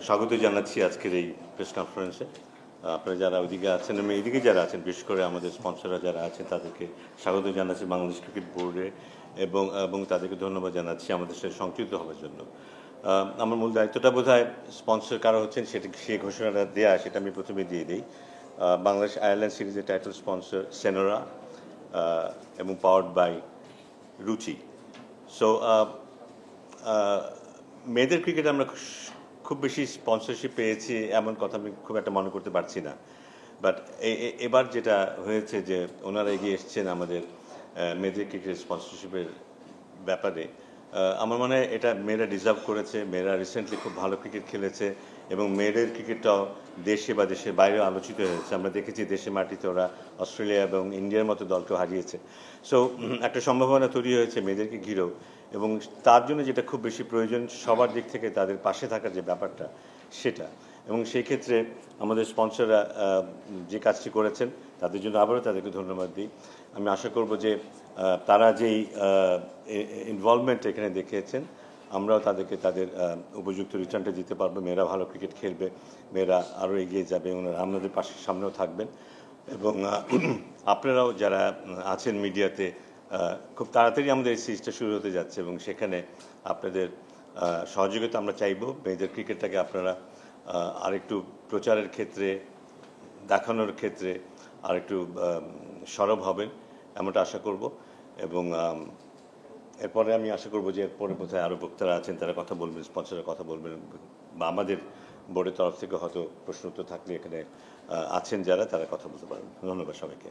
স্বাগত জানাচ্ছি আজকের এই প্রেস কনফারেন্সে। আপনারা যারা ওইদিকে আছেন এবং এইদিকে যারা আছেন, বিশেষ করে আমাদের স্পন্সররা যারা আছেন তাদেরকে স্বাগত জানাচ্ছি বাংলাদেশ ক্রিকেট বোর্ডে এবং তাদেরকে ধন্যবাদ জানাচ্ছি আমাদের সাথে সংযুক্ত হওয়ার জন্য। আমার মূল দায়িত্বটা বোধহয় স্পন্সর কারা হচ্ছেন সেটা সেই ঘোষণাটা দেওয়া, সেটা আমি প্রথমে দিয়ে দিই। বাংলাদেশ আয়ারল্যান্ড সিরিজের টাইটেল স্পন্সর সেনোরা এবং পাওয়ার্ড বাই রুচি। সো মেয়েদের ক্রিকেটে আমরা খুব বেশি স্পন্সরশিপ পেয়েছি এমন কথা আমি খুব একটা মনে করতে পারছি না। বাট এবার যেটা হয়েছে যে ওনারা এগিয়ে এসছেন আমাদের মেয়েদের ক্রিকেট স্পন্সরশিপের ব্যাপারে। আমার মনে হয় এটা মেয়েরা ডিজার্ভ করেছে। মেয়েরা রিসেন্টলি খুব ভালো ক্রিকেট খেলেছে এবং মেয়েদের ক্রিকেটটাও দেশে বা দেশের বাইরেও আলোচিত হয়েছে। আমরা দেখেছি দেশে মাটিতে ওরা অস্ট্রেলিয়া এবং ইন্ডিয়ার মতো দলকেও হারিয়েছে। সো একটা সম্ভাবনা তৈরি হয়েছে মেয়েদেরকে ঘিরেও, এবং তার জন্য যেটা খুব বেশি প্রয়োজন সবার দিক থেকে তাদের পাশে থাকার যে ব্যাপারটা সেটা। এবং সেই ক্ষেত্রে আমাদের স্পন্সররা যে কাজটি করেছেন তাদের জন্য আবারও তাদেরকে ধন্যবাদ দিই। আমি আশা করব যে তারা যেই ইনভলভমেন্ট এখানে দেখিয়েছেন আমরাও তাদেরকে তাদের উপযুক্ত রিটার্নটা দিতে পারবো। মেয়েরা ভালো ক্রিকেট খেলবে, মেয়েরা আরও এগিয়ে যাবে, ওনারা আমাদের পাশের সামনেও থাকবেন। এবং আপনারাও যারা আছেন মিডিয়াতে, খুব তাড়াতাড়ি আমাদের এই সিরিজটা শুরু হতে যাচ্ছে এবং সেখানে আপনাদের সহযোগিতা আমরা চাইব। মেয়েদের ক্রিকেটটাকে আপনারা আরেকটু প্রচারের ক্ষেত্রে, দেখানোর ক্ষেত্রে আরেকটু সরব হবেন এমনটা আশা করব। এবং এরপরে আমি আশা করব যে এরপরে কোথায় আরও বক্তারা আছেন তারা কথা বলবেন, স্পন্সররা কথা বলবেন, বা আমাদের বোর্ডের তরফ থেকে হয়তো প্রশ্ন উত্তর থাকলে এখানে আছেন যারা তারা কথা বলতে পারবেন। ধন্যবাদ সবাইকে।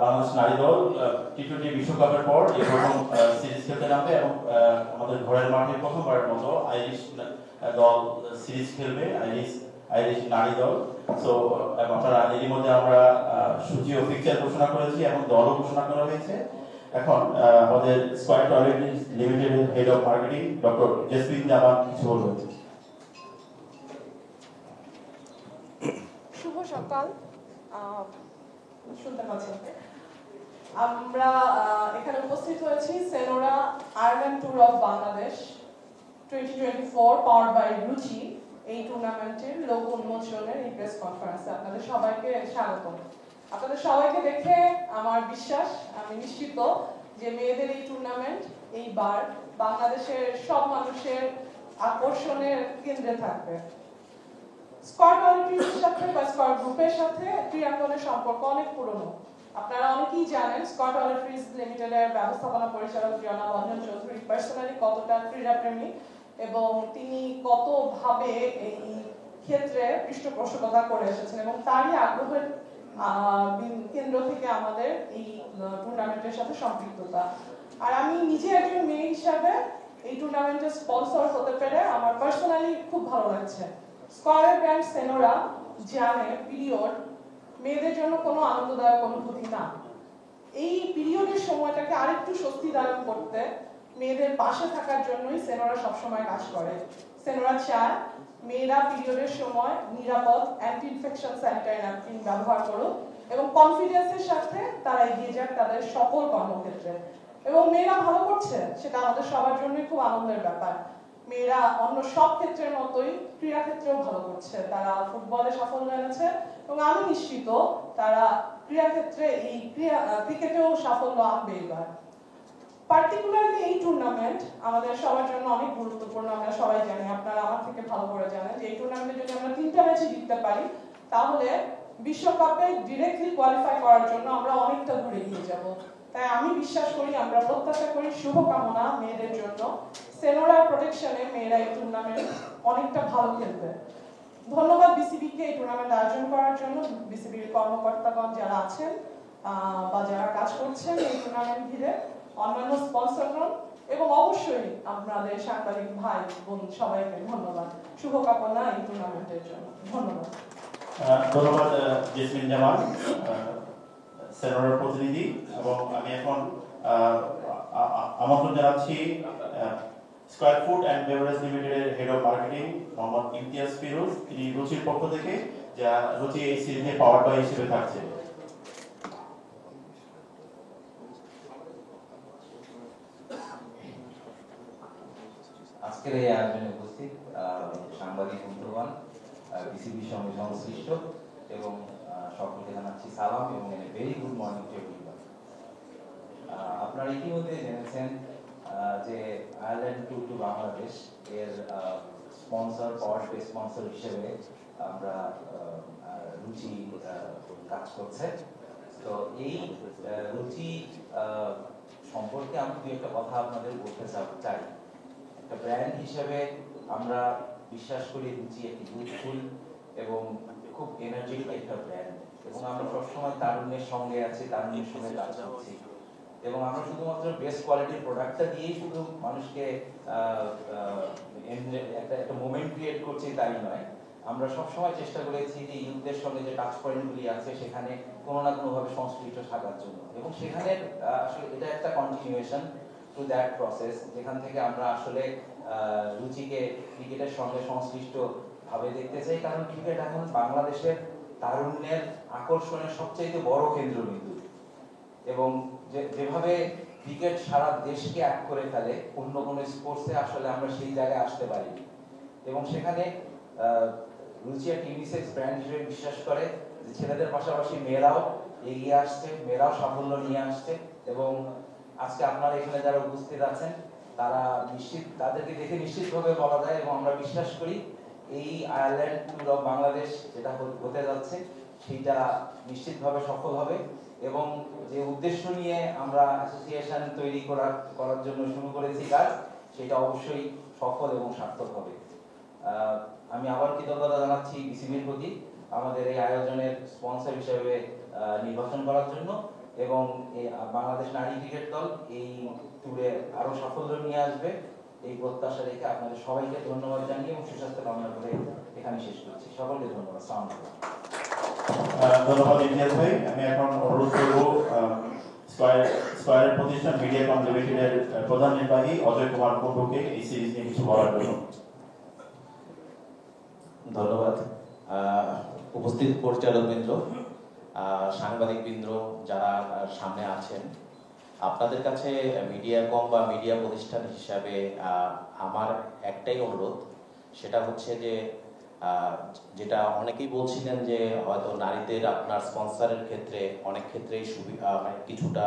বাংলাদেশ নারী দল টি-20 বিশ্বকাপের পর এই প্রথম সিরিজ খেলতে নামবে এবং আমাদের ঘরের মাঠে প্রথমবারের মতো আইরিশ দল সিরিজ খেলবে, আইরিশ নারী দল। সো আপনারা এরই মধ্যে আমরা সূচি ও ফিক্সার ঘোষণা করেছি এবং দলও ঘোষণা করা হয়েছে। এখন আমাদের স্কয়ার টয়লেট লিমিটেডের head of marketing doctor Jasmin Zaman কিছু বলবেন। শুভ সকাল। শুনতে পাচ্ছেন? আমরা এখানে উপস্থিত হয়েছি Senora Ireland tour of Bangladesh 2024 powered by Ruchi এই টুর্নামেন্টের লোগো উন্মোচনের এই প্রেস কনফারেন্সে আপনাদের সবাইকে স্বাগত। আপনাদের সবাইকে দেখে আমার বিশ্বাস, আমি নিশ্চিত যে মেয়েদের এই টুর্নামেন্ট এইবার বাংলাদেশের সব মানুষের আকর্ষণের কেন্দ্রে থাকবে। স্কয়ার টয়লেট্রিজের সাথে বা স্কয়ার গ্রুপের সাথে ক্রীড়াঙ্গনের সম্পর্ক অনেক পুরনো। আপনারা অনেকেই জানেন স্কয়ার টয়লেট্রিজ লিমিটেডের ব্যবস্থাপনা পরিচালক জনাব অঞ্জন চৌধুরী পার্সোনালি কতটা ক্রীড়াপ্রেমী এবং তিনি কতভাবে এই ক্ষেত্রে পৃষ্ঠপোষকতা করে এসেছেন, এবং তারই আগ্রহের কেন্দ্র থেকে আমাদের এই টুর্নামেন্টের সাথে সম্পৃক্ততা। আর আমি নিজে একজন মেয়ে হিসাবে এই টুর্নামেন্টের স্পন্সর হতে পেরে আমার পার্সোনালি খুব ভালো লাগছে। স্কয়ার ব্র্যান্ড সেনোরা জানে পিরিয়ড মেয়েদের জন্য কোনো আনন্দদায়ক অনুভূতি না। এই পিরিয়ডের সময়টাকে আরেকটু স্বস্তিদায়ক করতে মেয়েদের পাশে থাকার জন্যই সেনোরা সবসময় কাজ করে। সেনোরা চায় মেয়েরা পিরিয়ডের সময় নিরাপদ অ্যান্টি ইনফেকশন স্যানিটারি ন্যাপকিন ব্যবহার করুক এবং কনফিডেন্সের সাথে তারা এগিয়ে যাক তাদের সকল কর্মক্ষেত্রে। এবং মেয়েরা ভালো করছে সেটা আমাদের সবার জন্যই খুব আনন্দের ব্যাপার। মেয়েরা অন্য সব ক্ষেত্রের মতোই ক্রীড়া ক্ষেত্রেও ভালো করছে। তারা ফুটবলে সাফল্য এনেছে এবং আমি নিশ্চিত তারা ক্রীড়া ক্ষেত্রে এই ক্রিকেটেও সাফল্য আনবে এবার। পার্টিকুলারলি এই টুর্নামেন্ট আমাদের সবার জন্য অনেক গুরুত্বপূর্ণ। আমরা সবাই জানি, আপনারা আমার থেকে ভালো করে জানেন যে এই টুর্নামেন্টে যদি আমরা 3টা ম্যাচই জিততে পারি তাহলে বিশ্বকাপে ডিরেক্টলি কোয়ালিফাই করার জন্য আমরা অনেকটা দূরে এগিয়ে যাব। তাই আমি বিশ্বাস করি, আমরা প্রত্যাশা করি, শুভকামনা মেয়েদের জন্য। সেনোরার প্রোটেকশনে মেয়েরা এই টুর্নামেন্ট অনেকটা ভালো খেলবে। ধন্যবাদ বিসিবিকে এই টুর্নামেন্ট আয়োজন করার জন্য, বিসিবির কর্মকর্তাগণ যারা আছেন বা যারা কাজ করছেন এই টুর্নামেন্ট ঘিরে, অন্যান্য স্পন্সরগণ এবং অবশ্যই আপনাদের সাংবাদিক ভাই বোন সবাইকে ধন্যবাদ। শুভকামনা এই টুর্নামেন্টের জন্য। ধন্যবাদ। ধন্যবাদ জেসমিন জামান, সেনোরার প্রতিনিধি। এবং আমি এখন আমন্ত্রণ জানাচ্ছি স্কয়ার ফুড অ্যান্ড বেভারেজ লিমিটেডের head of marketing Mohammad Imtiaz Firoz, তিনি রুচির পক্ষ থেকে, যা রুচি এই সিরিজে পাওয়ার বাই হিসেবে থাকছে। আজকের এই আয়োজনে উপস্থিত সাংবাদিক বন্ধুগণ, বিসিবির সঙ্গে সংশ্লিষ্ট এবং সকলকে জানাচ্ছি সালাম এবং very good morning to everyone. আপনারা ইতিমধ্যে জেনেছেন যে আয়ারল্যান্ড ট্যুর টু বাংলাদেশ এর স্পন্সর, পাওয়ার বাই স্পন্সর হিসেবে আমরা রুচি কাজ করছে। তো এই রুচি সম্পর্কে আমি দু একটা কথা আপনাদের বলতে চাই। একটা ব্র্যান্ড হিসেবে আমরা বিশ্বাস করি রুচি একটি ইউথফুল এবং খুব এনার্জেটিক একটা ব্র্যান্ড, এবং আমরা সবসময় তারুণ্যের সঙ্গে আছি, তারুণ্যের সঙ্গে কাজ করছি, এবং আমরা শুধুমাত্র বেস্ট কোয়ালিটির প্রোডাক্টটা দিয়েই শুধু মানুষকে একটা মোমেন্ট ক্রিয়েট করছি তাই নয়। আমরা সবসময় চেষ্টা করেছি যে ইউথদের সঙ্গে যে টাচ পয়েন্টগুলি আছে সেখানে কোনো না কোনোভাবে সংশ্লিষ্ট থাকার জন্য, এবং সেখানে আসলে এটা একটা কন্টিনিউয়েশন টু দ্যাট প্রসেস, যেখান থেকে আমরা আসলে রুচিকে ক্রিকেটের সঙ্গে সংশ্লিষ্ট ভাবে দেখতে চাই। কারণ ক্রিকেট এখন বাংলাদেশের তারুণ্যের আকর্ষণের সবচেয়ে বড় কেন্দ্রবিন্দু, এবং যেভাবে ক্রিকেট সারা দেশকে এক করে ফেলে, অন্য কোনো স্পোর্টসে আসলে আমরা সেই জায়গায় আসতে পারি। এবং সেখানে রুচি একটা ইউনিসেক্স ব্র্যান্ড হিসেবে বিশ্বাস করে যে ছেলেদের পাশাপাশি মেয়েরাও এগিয়ে আসছে, মেয়েরাও সাফল্য নিয়ে আসছে, এবং আজকে আপনারা এখানে যারা উপস্থিত আছেন তারা তাদেরকে দেখে নিশ্চিতভাবে বলা যায়, এবং আমরা বিশ্বাস করি এই আয়ারল্যান্ড ট্যুর অফ বাংলাদেশ যেটা হতে যাচ্ছে সেটা নিশ্চিতভাবে সফল হবে, এবং যে উদ্দেশ্য নিয়ে আমরা অ্যাসোসিয়েশন তৈরি করার জন্য শুরু করেছি কাজ, সেটা অবশ্যই সফল এবং সার্থক হবে। আমি আবার কৃতজ্ঞতা জানাচ্ছি বিসিবির প্রতি আমাদের এই আয়োজনের স্পন্সর হিসেবে নির্বাচন করার জন্য, এবং বাংলাদেশ নারী ক্রিকেট দল এই ট্যুরে আরো সাফল্য নিয়ে আসবে এই প্রত্যাশা রেখে আপনাদের সবাইকে ধন্যবাদ জানিয়ে এবং সুস্বাস্থ্য কামনা করে এখানে শেষ করছি। সকলকে ধন্যবাদ। আসসালামু আলাইকুম। ধন্যবাদ ইমতিয়াজ ভাই। আমি এখন অনুরোধ করব স্কয়ারের প্রতিষ্ঠান মিডিয়াকম লিমিটেডের প্রধান নির্বাহী অজয় কুমার কুণ্ডুকে এই সিরিজ নিয়ে কিছু বলার জন্য। ধন্যবাদ। উপস্থিত পরিচালকবৃন্দ, সাংবাদিকবৃন্দ যারা সামনে আছেন, আপনাদের কাছে মিডিয়াকম বা মিডিয়া প্রতিষ্ঠান হিসাবে আমার একটাই অনুরোধ, সেটা হচ্ছে যে যেটা অনেকেই বলছিলেন যে হয়তো নারীদের আপনার স্পন্সরের ক্ষেত্রে অনেক ক্ষেত্রেই কিছুটা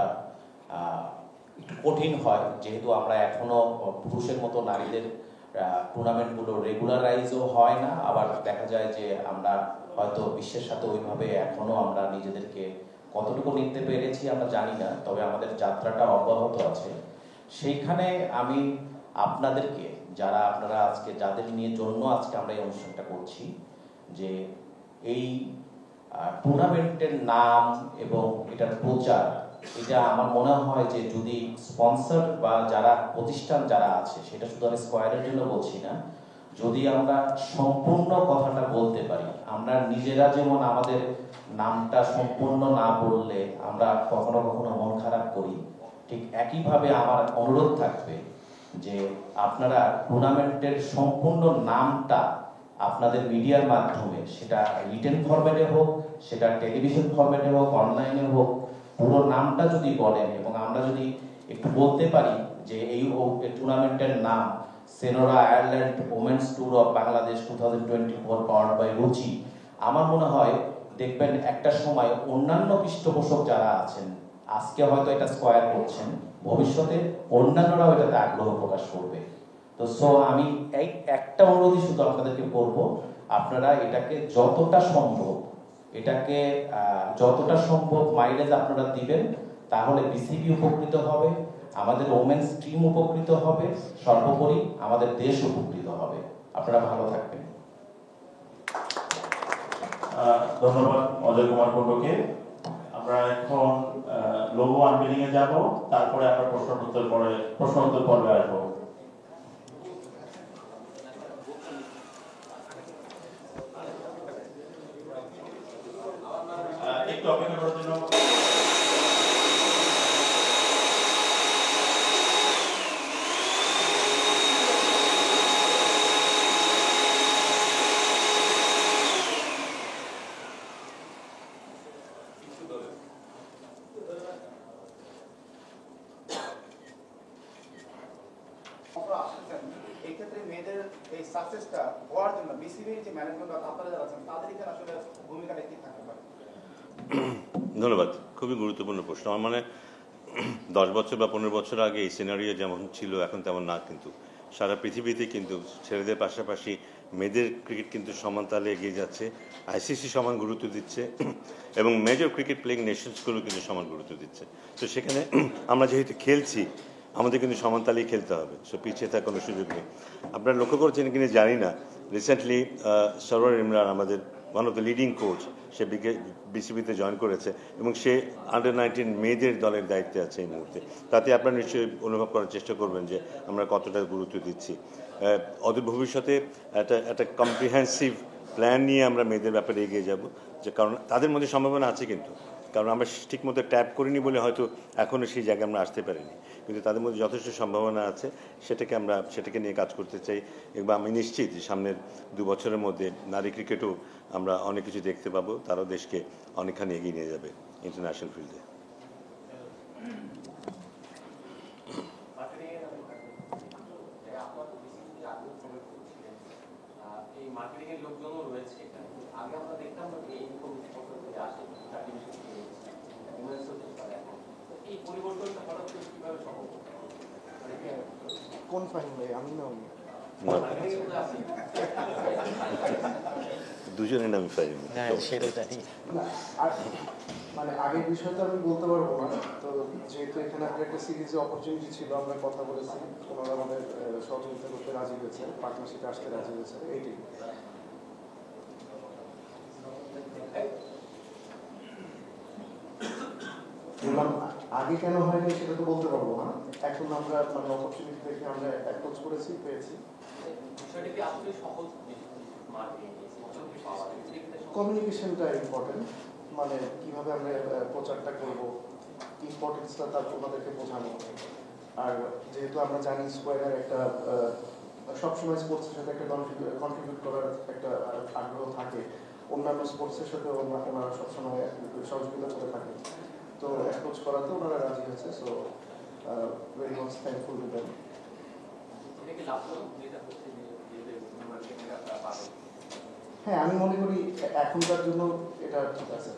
একটু কঠিন হয়, যেহেতু আমরা এখনো পুরুষের মতো নারীদের টুর্নামেন্টগুলো রেগুলারাইজও হয় না, আবার দেখা যায় যে আমরা হয়তো বিশ্বের সাথে ওইভাবে এখনো আমরা নিজেদেরকে কতটুকু নিতে পেরেছি আমরা জানি না, তবে আমাদের যাত্রাটা অব্যাহত আছে। সেইখানে আমি আপনাদেরকে, যারা আপনারা আজকে যাদের নিয়ে জন্য আজকে আমরা এই অনুষ্ঠানটা করছি, যে এই টুর্নামেন্টের নাম এবং এটার প্রচার, এটা আমার মনে হয় যে যদি স্পন্সর বা যারা প্রতিষ্ঠান যারা আছে, সেটা শুধু আমি স্কয়ারের জন্য বলছি না, যদি আমরা সম্পূর্ণ কথাটা বলতে পারি, আমরা নিজেরা যেমন আমাদের নামটা সম্পূর্ণ না বললে আমরা কখনো কখনো মন খারাপ করি, ঠিক একইভাবে আমার অনুরোধ থাকবে যে আপনারা টুর্নামেন্টের সম্পূর্ণ নামটা আপনাদের মিডিয়ার মাধ্যমে, সেটা রিটেন ফরম্যাটে হোক, সেটা টেলিভিশন ফরম্যাটে হোক, অনলাইনে হোক, পুরো নামটা যদি বলেন এবং আমরা যদি একটু বলতে পারি যে এই টুর্নামেন্টের নাম Senora Ireland women's tour of Bangladesh 2024 powered by Ruchi, আমার মনে হয় দেখবেন একটা সময় অন্যান্য পৃষ্ঠপোষক যারা আছেন, আজকে হয়তো এটা স্কয়ার করছেন, ভবিষ্যতে অন্যান্যরাও এটাতে আগ্রহ প্রকাশ করবে। তো আমি এই একটা অনুরোধই শুধু আপনাদেরকে করব, আপনারা এটাকে যতটা সম্ভব মাইলেজ আপনারা দিবেন, তাহলে বিসিবি উপকৃত হবে, আমাদের ওমেন্স টিম উপকৃত হবে, সর্বোপরি আমাদের দেশ উপকৃত হবে। আপনারা ভালো থাকবেন। ধন্যবাদ অজয় কুমার কুণ্ডুকে। আমরা এখন লোগো আনভিলিং এ যাব, তারপরে আমরা প্রশ্ন উত্তর পর্বে আসবো। একটু অপেক্ষা করার জন্য আপনারা আসছেন এই ক্ষেত্রে মেয়েদের এই সাকসেসটা হওয়ার জন্য বিসিবির যে ম্যানেজমেন্ট বা আপনারা যারা আছেন তাদের এখানে আসলে ভূমিকাটা কি থাকতে পারে? ধন্যবাদ, খুবই গুরুত্বপূর্ণ প্রশ্ন। আমার মানে 10 বছর বা 15 বছর আগে এই সিনারিও যেমন ছিল এখন তেমন না, কিন্তু সারা পৃথিবীতে কিন্তু ছেলেদের পাশাপাশি মেয়েদের ক্রিকেট কিন্তু সমান তালে এগিয়ে যাচ্ছে। আইসিসি সমান গুরুত্ব দিচ্ছে এবং মেজর ক্রিকেট প্লেয়িং নেশনসগুলো কিন্তু সমান গুরুত্ব দিচ্ছে। তো সেখানে আমরা যেহেতু খেলছি আমাদের কিন্তু সমান তালেই খেলতে হবে, সো পিছিয়ে থাকার কোনো সুযোগ নেই। আপনারা লক্ষ্য করেছেন কিনা জানি না, রিসেন্টলি সরওয়ার ইমরান আমাদের one of the leading coach, সে বিসিবিতে জয়েন করেছে এবং সে আন্ডার-19 মেয়েদের দলের দায়িত্বে আছে এই মুহূর্তে। তাতে আপনারা নিশ্চয়ই অনুভব করার চেষ্টা করবেন যে আমরা কতটা গুরুত্ব দিচ্ছি। অদূর ভবিষ্যতে একটা কম্প্রিহেন্সিভ প্ল্যান নিয়ে আমরা মেয়েদের ব্যাপারে এগিয়ে যাব, যে কারণ তাদের মধ্যে সম্ভাবনা আছে, কিন্তু কারণ আমরা ঠিকমতো ট্যাপ করিনি বলে হয়তো এখনও সেই জায়গায় আমরা আসতে পারিনি, কিন্তু তাদের মধ্যে যথেষ্ট সম্ভাবনা আছে। সেটাকে নিয়ে কাজ করতে চাই এবং আমি নিশ্চিত যে সামনের 2 বছরের মধ্যে নারী ক্রিকেটও আমরা অনেক কিছু দেখতে পাবো, তারাও দেশকে অনেকখানি এগিয়ে নিয়ে যাবে ইন্টারন্যাশনাল ফিল্ডে। এই মার্কেটিং এর লোকজনও রয়েছে এখানে। আগে আমরা দেখতাম যে এই থেকে আসে এই পরিবর্তনটা হঠাৎ করে কিভাবে সম্ভব? কোন ফাইন ভাই? আমি না দুজনের নামই ফাইন। আর মানে আগের বিষয়টা আমি বলতে পারবো না, তো যেহেতু এখানে একটা সিরিজে অপরচুনিটি ছিল, আমরা কথা বলেছি, ওনারা আমাদের সহযোগিতা করতে রাজি হয়েছে, পার্টনারশিপে আসতে রাজি হয়েছে, এইটাই। বললাম আগে কেন হয়নি সেটা তো বলতে পারবো না, এখন আমরা মানে অপরচুনিটি দেখে আমরা অ্যাপ্রোচ করেছি, পেয়েছি। বিষয়টা কি আসলে সহজ? কমিউনিকেশনটা ইম্পর্টেন্ট, মানে কিভাবে আমরা প্রচারটা করব, ইম্পর্টেন্সটা তার ওনাদেরকে বোঝানো। আর যেহেতু আমরা জানি স্কোয়ারের একটা সবসময় স্পোর্টসের সাথে একটা কন্ট্রিবিউট করার একটা আগ্রহ থাকে, অন্যান্য স্পোর্টসের সাথে ওনারা সবসময় সহযোগিতা করে থাকে, তো অ্যাপ্রোচ করাতে ওনারা রাজি হয়েছে। So very much thankful to them. হ্যাঁ, আমি মনে করি এখনকার জন্য এটা ঠিক আছে।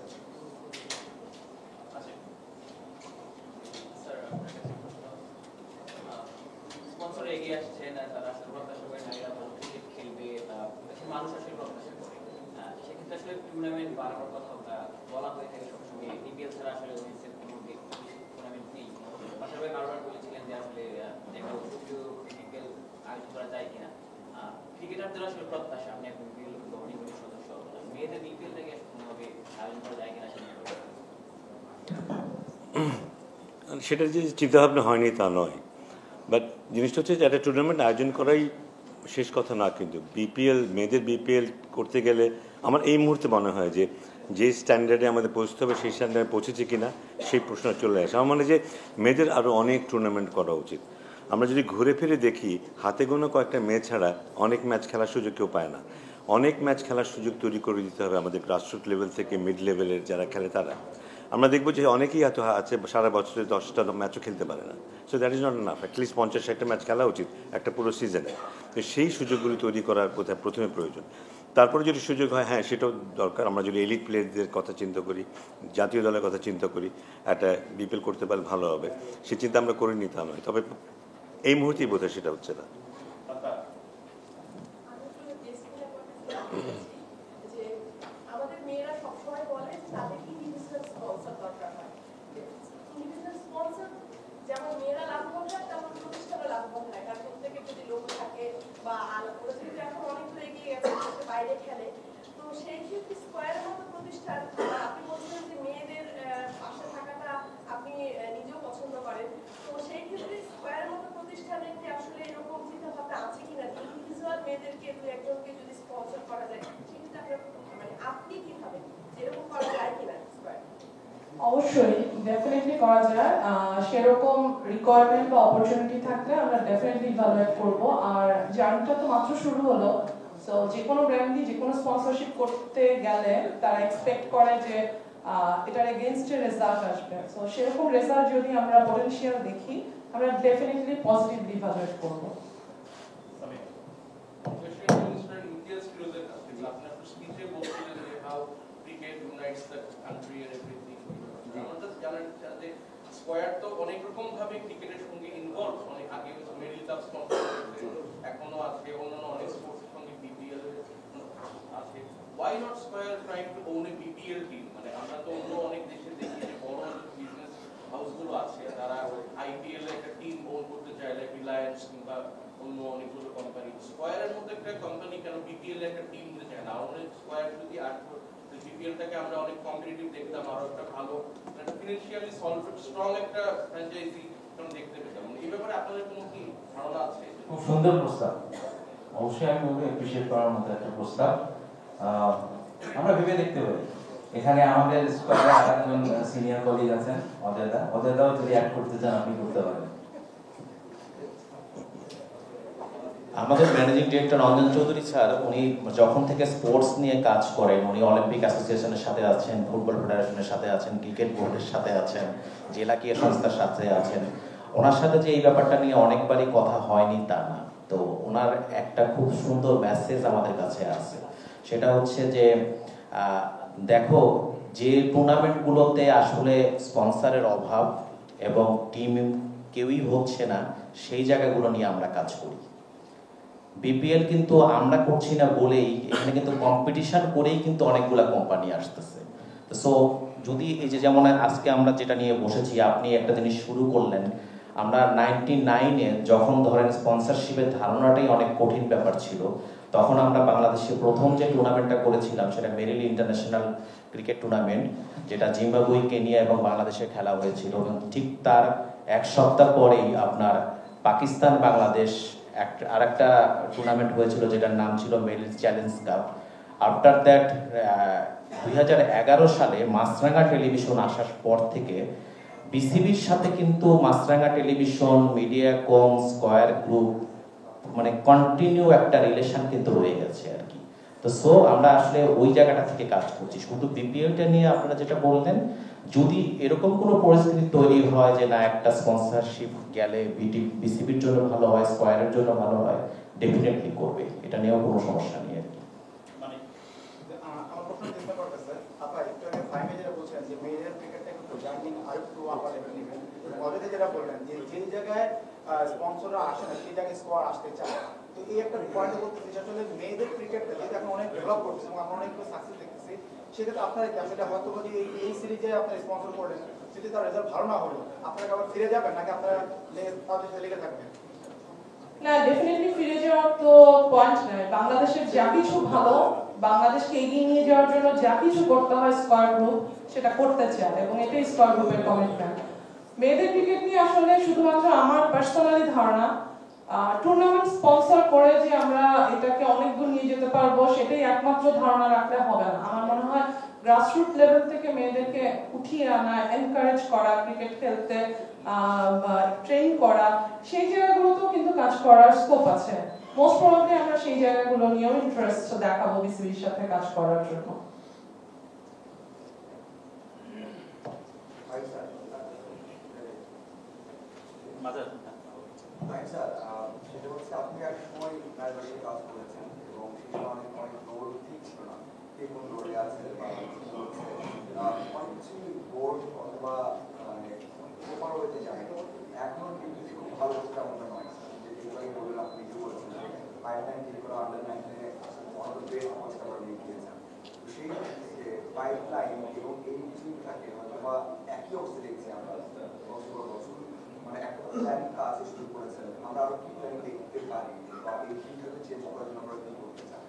স্পন্সর এগিয়ে আসছেন, তারা আসলে প্রত্যাশা করে নারীরা ভালো ক্রিকেট খেলবে, মানুষ আসলে প্রত্যাশা করে। সেক্ষেত্রে আসলে টুর্নামেন্ট বাড়ানোর কথা বলা হয়ে থাকে সবসময়। বিপিএল ছাড়া আসলে ওমেন্সের কোনো টুর্নামেন্ট নেই। পাশাপাশি বারবার বলেছিলেন যে আসলে একটা বিপিএল আয়োজন করা যায় কিনা। ক্রিকেটারদের আসলে প্রত্যাশা, আপনি এখন বিপিএল গভর্নিং সদস্য, মেয়েদের বিপিএল থেকে কোনোভাবে আয়োজন করা যায় কিনা সেটা যে চিন্তাভাবনা হয়নি তা নয়, বাট জিনিসটা হচ্ছে যে একটা টুর্নামেন্ট আয়োজন করাই শেষ কথা না, কিন্তু মেয়েদের বিপিএল করতে গেলে আমার এই মুহূর্তে মনে হয় যে স্ট্যান্ডার্ডে আমাদের পৌঁছতে হবে সেই স্ট্যান্ডার্ডে পৌঁছেছে কিনা সেই প্রশ্ন চলে আসে। আমার মনে হয় যে মেয়েদের আরও অনেক টুর্নামেন্ট করা উচিত। আমরা যদি ঘুরে ফিরে দেখি, হাতে গোনা কয়েকটা মেয়ে ছাড়া অনেক ম্যাচ খেলার সুযোগ কেউ পায় না। অনেক ম্যাচ খেলার সুযোগ তৈরি করে দিতে হবে আমাদের গ্রাসরুট লেভেল থেকে মিড লেভেলের যারা খেলে তারা। আমরা দেখবো যে অনেকেই এত আছে সারা বছরে 10টা ম্যাচও খেলতে পারে না। So that is not enough. At least 50-60টা ম্যাচ খেলা উচিত একটা পুরো সিজনে। তো সেই সুযোগগুলি তৈরি করার বোধহয় প্রথমে প্রয়োজন। তারপরে যদি সুযোগ হয়, হ্যাঁ সেটাও দরকার। আমরা যদি এলিট প্লেয়ারদের কথা চিন্তা করি, জাতীয় দলের কথা চিন্তা করি, একটা বিপিএল করতে পারলে ভালো হবে, সে চিন্তা আমরা করিনি তা নয়। তবে এই মুহূর্তেই বোধহয় সেটা হচ্ছে না। আমাদের মেয়েরা সবসময় বলে তাদের ইন্ডিভিজুয়াল স্পন্সর দরকার হয়। ইন্ডিভিজুয়াল স্পন্সর যেমন মেয়েরা লাভবান হয়, তেমন প্রতিষ্ঠানও লাভবান হয়। কারণ প্রত্যেকের যদি লোক থাকে বা ওরা যেহেতু এখন অনেকগুলো এগিয়ে গেছে, বাইরে খেলে, তো সেই ক্ষেত্রে স্কোয়ারের মতো প্রতিষ্ঠান, আপনি বলছিলেন যে মেয়েদের পাশে থাকাটা আপনি নিজেও পছন্দ করেন, তো সেই ক্ষেত্রে স্কোয়ারের মতো প্রতিষ্ঠানের কি আসলে এরকম চিন্তা ভাবনা আছে কিনা, ইন্ডিভিজুয়াল মেয়েদেরকে দু একজনকে যদি স্পন্সর করা যায়, সেক্ষেত্রে আপনি কি ভাবেন এরকম করা যায় কিনা? অবশ্যই ডেফিনেটলি করা যায়। সেরকম রিকোয়ারমেন্ট বা অপরচুনিটি থাকলে আমরা ডেফিনেটলি ইভালুয়েট করব। আর জার্নিটা তো মাত্র শুরু হলো, সো যে কোনো ব্র্যান্ডই যে কোনো স্পন্সরশিপ করতে গেলে তারা এক্সপেক্ট করে যে এটার এগেইনস্টে রেজাল্ট আসবে। সো সেরকম রেজাল্ট যদি আমরা পটেনশিয়াল দেখি, আমরা ডেফিনেটলি পজিটিভলি ইভালুয়েট করব। স্কয়ার তো অনেক রকম ভাবে ক্রিকেটের সঙ্গে ইনভলভ, অনেক আগে মেরিল কাপ স্পন্সর করছে, এখনো আছে, অন্যান্য অনেক স্পোর্টসের সঙ্গে বিপিএল আছে। Why not Square trying to own a BPL team? মানে আমরা তো অন্য অনেক দেশে দেখি যে বড় বিজনেস হাউসগুলো আছে তারা আইপিএল এর একটা টিম ওন করতে চায়, লাইক রিলায়েন্স কিংবা অন্য অনেকগুলো কোম্পানি। স্কয়ারের মধ্যে একটা কোম্পানি কেন বিপিএল এর একটা টিম নিতে চায় না? অনেক স্কয়ার যদি বিপিএলটাকে আমরা অনেক কম্পিটিটিভ দেখতাম, আরো একটা ভালো ফিনান্সিয়ালি স্ট্রং একটা ফ্র্যাঞ্চাইজি দেখতে পেতাম। এই ব্যাপারে আপনাদের কোনো কি ধারণা আছে? খুব সুন্দর প্রস্তাব, অবশ্যই আমি বলবো অ্যাপ্রিশিয়েট করার মতো একটা প্রস্তাব। আমরা ভেবে দেখতে পারি। এখানে আমাদের স্কয়ারে আরেকজন সিনিয়র কলিগ আছেন অদেদাও যদি অ্যাড করতে চান আপনি করতে পারেন। আমাদের managing director Ranjan Chowdhury sir, উনি যখন থেকে স্পোর্টস নিয়ে কাজ করেন, উনি অলিম্পিক অ্যাসোসিয়েশনের সাথে আছেন, ফুটবল ফেডারেশনের সাথে আছেন, ক্রিকেট বোর্ডের সাথে আছেন, জেলা ক্রীড়া সংস্থার সাথে আছেন। ওনার সাথে যে এই ব্যাপারটা নিয়ে অনেকবারই কথা হয়নি তা না, তো ওনার একটা খুব সুন্দর মেসেজ আমাদের কাছে আছে। সেটা হচ্ছে যে দেখো, যে টুর্নামেন্টগুলোতে আসলে স্পন্সরের অভাব এবং টিম কেউই হচ্ছে না, সেই জায়গাগুলো নিয়ে আমরা কাজ করি। বিপিএল কিন্তু আমরা করছি না বলেই, এখানে কিন্তু কম্পিটিশন করেই কিন্তু অনেকগুলা কোম্পানি আসতেছে। সো যদি এই যে যেমন আজকে আমরা যেটা নিয়ে বসেছি, আপনি একটা জিনিস শুরু করলেন, আমরা 99-এ যখন ধরেন স্পন্সরশিপের ধারণাটাই অনেক কঠিন ব্যাপার ছিল, তখন আমরা বাংলাদেশে প্রথম যে টুর্নামেন্টটা করেছিলাম সেটা মেরিল ইন্টারন্যাশনাল ক্রিকেট টুর্নামেন্ট, যেটা জিম্বাবুয়ে, কেনিয়া এবং বাংলাদেশে খেলা হয়েছিল। এবং ঠিক তার এক সপ্তাহ পরেই আপনার পাকিস্তান বাংলাদেশ আর একটা টুর্নামেন্ট হয়েছিল যেটার নাম ছিল মেরিল চ্যালেঞ্জ কাপ। আফটার দ্যাট 2011 সালে মাছরাঙা টেলিভিশন আসার পর থেকে বিসিবির সাথে কিন্তু মাছরাঙা টেলিভিশন, মিডিয়াকম, স্কয়ার গ্রুপ মানে কন্টিনিউ একটা রিলেশন কিন্তু রয়ে গেছে আর কি। তো সো আমরা আসলে ওই জায়গাটা থেকে কাজ করছি। শুধু বিপিএলটা নিয়ে আপনারা যেটা বললেন, যদি এরকম কোনো পরিস্থিতি তৈরি হয় যে না একটা স্পন্সরশিপ গেলে বিসিবির জন্য ভালো হয়, স্কয়ারের জন্য ভালো হয়, ডেফিনেটলি করবে, এটা নিয়েও কোনো সমস্যা নেই আর কি। মানে আমার প্রশ্ন চেষ্টা করতেছে আপা একটু আগে ফাইমে যেটা বলছেন যে মেয়েদের ক্রিকেটটা একটু জার্নিং আর একটু আপার লেভেল নেবেন, অলরেডি যেটা বললেন যে যে জায়গায় স্পন্সররা আসে না সেই জায়গায় স্কোয়ার আসতে চায়। তো এই একটা পয়েন্ট বলতে যে আসলে মেয়েদের ক্রিকেটটা যেটা এখন অনেক ডেভেলপ করছে এবং আমরা অনেক সাকসেস দেখতেছি, সেক্ষেত্রে আপনারা কি আসলে হয়তো যদি এই সিরিজে আপনারা স্পন্সর করলেন, যদি তার রেজাল্ট ভালো না হলো, আপনারা আবার ফিরে যাবেন নাকি আপনারা তাদের সাথে লেগে থাকবেন? না, ডেফিনেটলি ফিরে যাওয়ার তো পয়েন্ট নাই। বাংলাদেশের যা কিছু ভালো, বাংলাদেশকে এগিয়ে নিয়ে যাওয়ার জন্য যা কিছু করতে হয় স্কয়ার গ্রুপ সেটা করতে চায় এবং এটাই স্কয়ার গ্রুপের কমিটমেন্ট। মেয়েদের ক্রিকেট নিয়ে আসলে শুধুমাত্র আমার পার্সোনালি ধারণা, টুর্নামেন্ট স্পন্সর করে যে আমরা এটাকে অনেক দূর নিয়ে যেতে পারবো সেটাই একমাত্র ধারণা রাখলে হবে না। আমার মনে হয় গ্রাসরুট লেভেল থেকে মেয়েদেরকে উঠিয়ে আনা, এনকারেজ করা, ক্রিকেট খেলতে ট্রেন করা, সেই জায়গাগুলোতেও কিন্তু কাজ করার স্কোপ আছে। মোস্ট প্রবাবলি আমরা সেই জায়গাগুলো নিয়েও ইন্টারেস্ট দেখাবো বিসিবির সাথে কাজ করার জন্য। সেটা হচ্ছে আপনি এক সময় লাইব্রেরিতে কাজ করেছেন এবং সেখানে অনেক রোল ঠিক ছিল না, কে কোন রোলে আছে বা অনেক কিছু বোর্ড অথবা পেপার হইতে যায়। এখনো কিন্তু খুব ভালো তেমনটা নয়, যেগুলো বললেন আপনি কি বলছেন পাইপলাইন ঠিক করে আন্ডার-19-এ অনেক বেস্ট অবস্থা করে নিয়ে গিয়েছেন। সেই থেকে পাইপলাইন এবং এই টিমটাকে অথবা একই অবস্থা দেখছি আমরা বছর বছর, মানে একটা প্ল্যান কাজ শুরু করেছেন, আমরা আরো কি প্ল্যান দেখতে পারি বা এই টিমটাকে চেঞ্জ করার জন্য আমরা কি করতে চাই?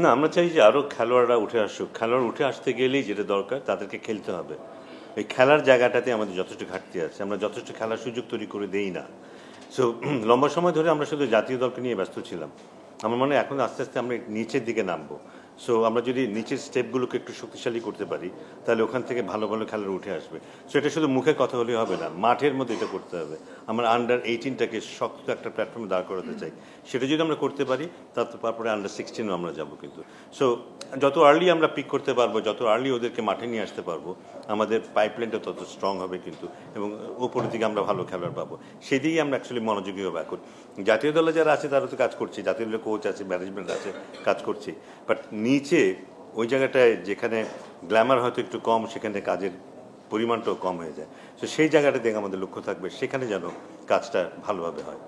না, আমরা চাই যে আরও খেলোয়াড়রা উঠে আসুক। খেলোয়াড় উঠে আসতে গেলেই যেটা দরকার তাদেরকে খেলতে হবে। এই খেলার জায়গাটাতে আমাদের যথেষ্ট ঘাটতি আছে, আমরা যথেষ্ট খেলার সুযোগ তৈরি করে দেই না। সো লম্বা সময় ধরে আমরা শুধু জাতীয় দলকে নিয়ে ব্যস্ত ছিলাম। আমার মনে হয় এখন আস্তে আস্তে আমরা নিচের দিকে নামবো। সো আমরা যদি নিচের স্টেপগুলোকে একটু শক্তিশালী করতে পারি তাহলে ওখান থেকে ভালো ভালো খেলার উঠে আসবে। সো এটা শুধু মুখের কথা হলে হবে না, মাঠের মধ্যে এটা করতে হবে। আমরা আন্ডার 18টাকে শক্ত একটা প্ল্যাটফর্মে দাঁড় করাতে চাই, সেটা যদি আমরা করতে পারি তারপরে আন্ডার 16 আমরা যাব। কিন্তু সো যত আর্লি আমরা পিক করতে পারবো, যত আর্লি ওদেরকে মাঠে নিয়ে আসতে পারবো, আমাদের পাইপলাইনটা তত স্ট্রং হবে কিন্তু, এবং উপরের দিকে আমরা ভালো খেলোয়াড় পাবো। সেদিকেই আমরা অ্যাকচুয়ালি মনোযোগী হবো। এখন জাতীয় দলে যারা আছে তারা তো কাজ করছে, জাতীয় দলের কোচ আছে, ম্যানেজমেন্ট আছে, কাজ করছে। বাট নিচে ওই জায়গাটায় যেখানে গ্ল্যামার হয়তো একটু কম, সেখানে কাজের পরিমাণটাও কম হয়ে যায়। তো সেই জায়গাটা দেখে আমাদের লক্ষ্য থাকবে, সেখানে যেন কাজটা ভালোভাবে হয়।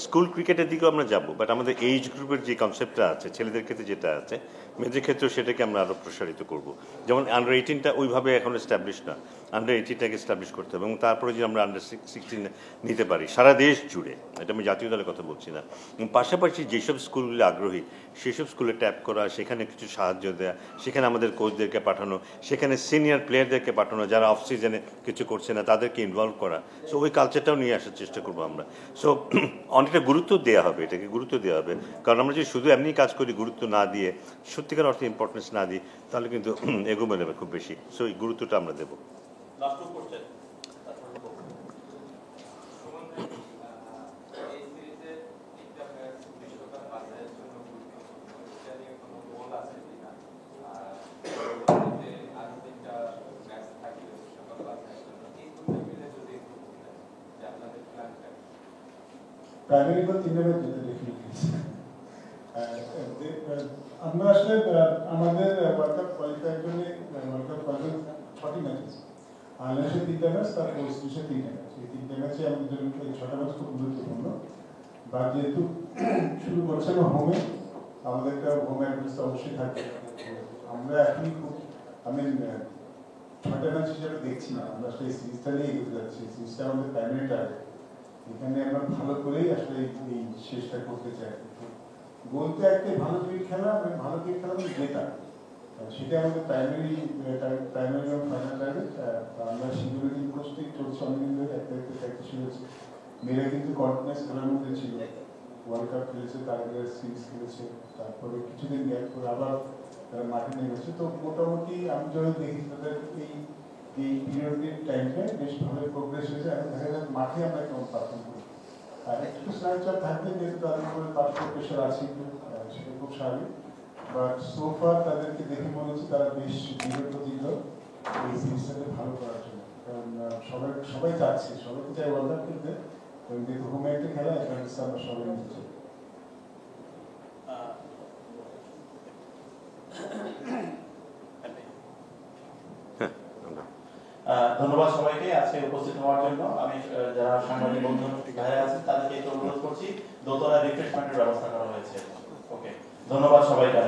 স্কুল ক্রিকেটের দিকেও আমরা যাব, বাট আমাদের এইজ গ্রুপের যে কনসেপ্টটা আছে, ছেলেদের ক্ষেত্রে যেটা আছে, মেয়েদের ক্ষেত্রেও সেটাকে আমরা আরও প্রসারিত করব। যেমন আন্ডার 18টা ওইভাবে এখন এস্টাবলিশ না, আন্ডার 18টাকে এস্টাবলিশ করতে হবে, এবং তারপরে যদি আমরা আন্ডার 16 নিতে পারি সারা দেশ জুড়ে, এটা আমি জাতীয় দলের কথা বলছি না, এবং পাশাপাশি যেসব স্কুলগুলো আগ্রহী সেসব স্কুলে ট্যাপ করা, সেখানে কিছু সাহায্য দেওয়া, সেখানে আমাদের কোচদেরকে পাঠানো, সেখানে সিনিয়র প্লেয়ারদেরকে পাঠানো যারা অফ সিজনে কিছু করছে না, তাদেরকে ইনভলভ করা। সো ওই কালচারটাও নিয়ে আসার চেষ্টা করবো আমরা। সো অনেকটা গুরুত্ব দেওয়া হবে, এটাকে গুরুত্ব দেওয়া হবে, কারণ আমরা যদি শুধু এমনি কাজ করি গুরুত্ব না দিয়ে, সত্যিকার অর্থে ইম্পর্টেন্স না দিই, তাহলে কিন্তু এগোবে নেবে খুব বেশি। সো এই গুরুত্বটা আমরা দেবো। প্রাইমারি বা 3 ম্যাচ যেতে ডেফিনেটলি আমরা আসলে আমাদের ওয়ার্ল্ড কাপ কোয়ালিফায়ার জন্য ওয়ার্ল্ড কাপ কোয়ালিফায়ার 6টি ম্যাচ আছে, বাংলাদেশে 3টা ম্যাচ, তারপর ওয়েস্ট 3টা ম্যাচ। এই 3টা ম্যাচে আমাদের জন্য এই 6টা ম্যাচ খুব গুরুত্বপূর্ণ। বা যেহেতু শুরু করছেন হোমে, আমাদের একটা হোম অ্যাডভান্স অবশ্যই থাকবে। আমরা এখনই খুব আমি 6টা ম্যাচ হিসেবে দেখছি না, আমরা আসলে এই সিরিজটা নিয়ে এগোতে যাচ্ছি। সিরিজটা আমাদের প্রাইমারি টার্গেট, এখানে আমরা ভালো করেই আসলে এই শেষটা করতে চাই। বলতে একটা ভালো ক্রিকেট খেলা, ভালো ক্রিকেট খেলা মানে জেতা, সেটা আমাদের প্রাইমারি এবং ফাইনাল টার্গেট। আমরা শিডিউলে কিন্তু প্রস্তুতি চলছে অনেকদিন ধরে, একটা প্র্যাকটিস হয়েছে। মেয়েরা কিন্তু কন্টিনিউয়াস খেলার মধ্যে ছিল, ওয়ার্ল্ড কাপ খেলেছে, তার আগে সিরিজ খেলেছে, তারপরে কিছুদিন গ্যাপ করে আবার তারা মাঠে নেমেছে। তো মোটামুটি আমি যখন দেখি তাদের এই পিরিয়ডের টাইমটা বেশ ভালো প্রোগ্রেস হয়েছে। এখন দেখা যায় মাঠে আমরা কেমন পারফর্ম করি, আর একটু স্নাইচার থাকবে, যেহেতু তাদের উপরে পারফর্ম প্রেশার আছে একটু, সেটা খুব স্বাভাবিক। বাট সোফার তাদেরকে দেখে মনে হচ্ছে তারা বেশ দৃঢ় প্রতিজ্ঞ এই সিরিজটাকে ভালো করার জন্য। কারণ সবাই চাচ্ছে, সবাইকে চাই ওয়ার্ল্ড কাপ খেলতে, এবং যেহেতু হোমে একটা খেলা, এখানে আমরা সবাই নিচ্ছে। ধন্যবাদ সবাইকে আজকে উপস্থিত হওয়ার জন্য। আমি যারা সাংবাদিক বন্ধু ভাইরা আছেন তাদেরকে একটু অনুরোধ করছি, দোতলা রিফ্রেশমেন্টের ব্যবস্থা করা হয়েছে। ওকে, ধন্যবাদ সবাইকে।